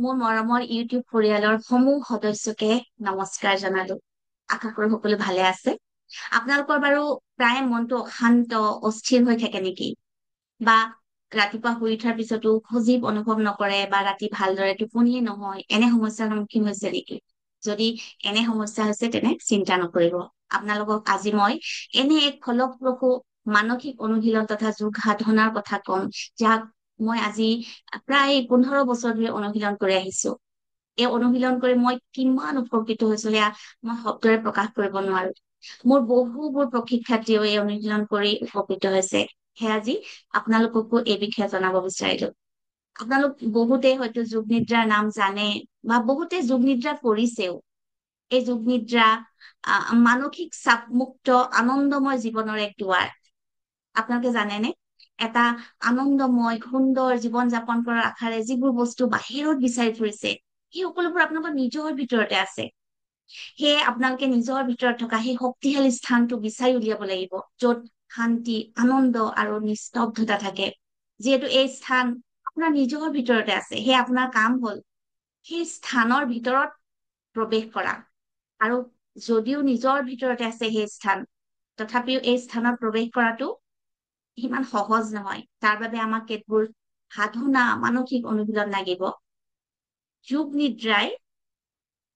মোৰ মৰমৰ ইউটিউব পৰিয়ালৰ সমূহ সদস্যকে নমস্কাৰ জনালো। আশা কৰো সকলো ভালে আছে। আপোনালোকৰ বাৰু প্ৰায় মনটো অশান্ত, অস্থিৰ হৈ থাকে নেকি? বা ৰাতিপুৱা শুই উঠাৰ পিছতো সজীৱ অনুভৱ নকৰে বা ৰাতি ভালদৰে টোপনিয়ে নহয়, এনে সমস্যাৰ সন্মুখীন হৈছে নেকি? যদি এনে সমস্যা হৈছে তেনে চিন্তা নকৰিব। আপোনালোকক আজি মই এনে এক ফলপ্ৰসূ মানসিক অনুশীলন তথা যোগ সাধনাৰ কথা কম, যাক মই আজি প্ৰায় 15 বছৰ ধৰি অনুশীলন কৰি আহিছো। এই অনুশীলন কৰি মই কিমান উপকৃত হৈছো সেয়া মই শব্দৰে প্ৰকাশ কৰিব নোৱাৰো। মোৰ বহুবোৰ প্ৰশিক্ষাৰ্থীও এই অনুশীলন কৰি উপকৃত হৈছে। সেয়া আজি আপোনালোককো এই বিষয়ে জনাব বিচাৰিলো। আপোনালোক বহুতে হয়তো যোগ নিদ্ৰাৰ নাম জানে বা বহুতে যোগ নিদ্ৰা কৰিছেও। এই যোগ নিদ্ৰা মানসিক চাপমুক্ত আনন্দময় জীৱনৰ এক দুৱাৰ। আপোনালোকে জানেনে? এটা আনন্দময় সুন্দৰ জীৱন যাপন কৰাৰ আশাৰে যিবোৰ বস্তু বাহিৰত বিচাৰি ফুৰিছে, সেই সকলোবোৰ আপোনালোকৰ নিজৰ ভিতৰতে আছে। সেয়ে আপোনালোকে নিজৰ ভিতৰত থকা সেই শক্তিশালী স্থানটো বিচাৰি উলিয়াব লাগিব, য'ত শান্তি, আনন্দ আৰু নিস্তব্ধতা থাকে। যিহেতু এই স্থান আপোনাৰ নিজৰ ভিতৰতে আছে, সেয়ে আপোনাৰ কাম হ'ল সেই স্থানৰ ভিতৰত প্ৰৱেশ কৰা। আৰু যদিও নিজৰ ভিতৰতে আছে সেই স্থান, তথাপিও এই স্থানত প্ৰৱেশ কৰাটো সিমান সহজ নহয়। তাৰ বাবে আমাক কেতবোৰ সাধনা, মানসিক অনুশীলন লাগিব। যোগ নিদ্ৰাই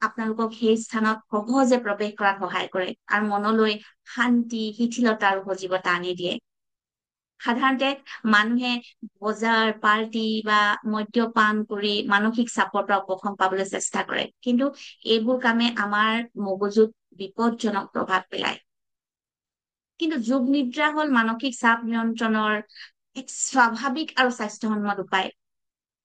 আপোনালোকক সেই স্থানত সহজে প্ৰৱেশ কৰাত সহায় কৰে আৰু মনলৈ শান্তি, শিথিলতা আৰু সজীৱতা আনি দিয়ে। সাধাৰণতে মানুহে বজাৰ, পাৰ্টি বা মদ্যপান কৰি মানসিক চাপৰ পৰা উপশম পাবলৈ চেষ্টা কৰে। কিন্তু এইবোৰ কামে আমাৰ মগজুত বিপদজনক প্ৰভাৱ পেলায়। কিন্তু যোগ নিদ্ৰা হ'ল মানসিক চাপ নিয়ন্ত্ৰণৰ এক স্বাভাৱিক আৰু স্বাস্থ্যসন্মত উপায়।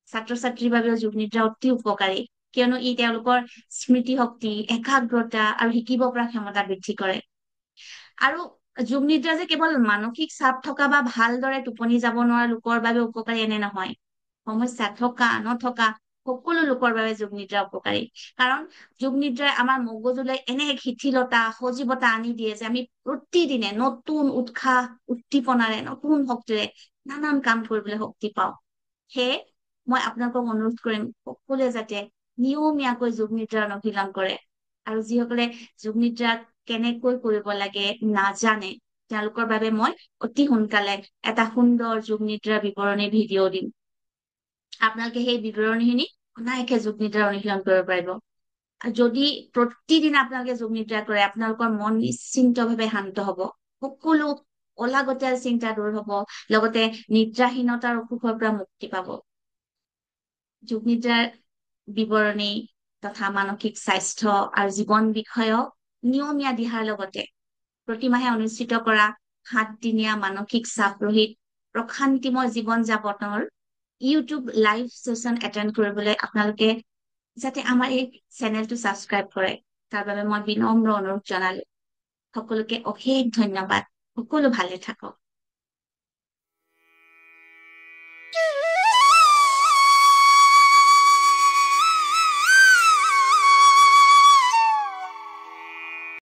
ছাত্ৰ ছাত্ৰীৰ বাবেও যোগ নিদ্ৰা অতি উপকাৰী, কিয়নো ই তেওঁলোকৰ স্মৃতি শক্তি, একাগ্ৰতা আৰু শিকিব পৰা ক্ষমতা বৃদ্ধি কৰে। আৰু যোগ নিদ্ৰা যে কেৱল মানসিক চাপ থকা বা ভালদৰে টোপনি যাব নোৱাৰা লোকৰ বাবে উপকাৰী এনে নহয়। সমস্যা থকা নথকা সকলো লোকৰ বাবে যোগ নিদ্ৰা উপকাৰী। কাৰণ যোগ নিদ্ৰাই আমাৰ মগজুলৈ এনে এক শিথিলতা, সজীৱতা আনি দিয়ে যে আমি প্ৰতিদিনে নতুন উৎসাহ, উদ্দীপনাৰে, নতুন শক্তিৰে নানান কাম কৰিবলৈ শক্তি পাওঁ। সেয়ে মই আপোনালোকক অনুৰোধ কৰিম, সকলোৱে যাতে নিয়মীয়াকৈ যোগ নিদ্ৰা অনুশীলন কৰে। আৰু যিসকলে যোগ নিদ্ৰা কেনেকৈ কৰিব লাগে নাজানে, তেওঁলোকৰ বাবে মই অতি সোনকালে এটা সুন্দৰ যোগ নিদ্ৰাৰ বিৱৰণী ভিডিঅ' দিম। আপোনালোকে সেই বিৱৰণীখিনি অনায়াসে যোগ নিদ্ৰা অনুশীলন কৰিব পাৰিব। যদি প্ৰতিদিন আপোনালোকে যোগ নিদ্ৰা কৰে, আপোনালোকৰ মন নিশ্চিন্তভাৱে শান্ত হব। সকলো অলাগতিয়াল চিন্তা দূৰ হব, লগতে নিদ্ৰাহীনতাৰ অসুখৰ পৰা মুক্তি পাব। যোগ নিদ্ৰাৰ বিৱৰণী তথা মানসিক স্বাস্থ্য আৰু জীৱন বিষয়ক নিয়মীয়া দিহাৰ লগতে প্ৰতিমাহে অনুষ্ঠিত কৰা 7 দিনীয়া মানসিক চাপ ৰহিত প্ৰশান্তিময় জীৱন যাপনৰ ইউটিউব লাইভ ছেছন এটেণ্ড কৰিবলৈ আপোনালোকে যাতে আমাৰ এই চেনেলটো ছাবস্ক্ৰাইব কৰে, তাৰ বাবে মই বিনম্ৰ অনুৰোধ জনালো। সকলোকে অশেষ ধন্যবাদ। সকলো ভালে থাকক।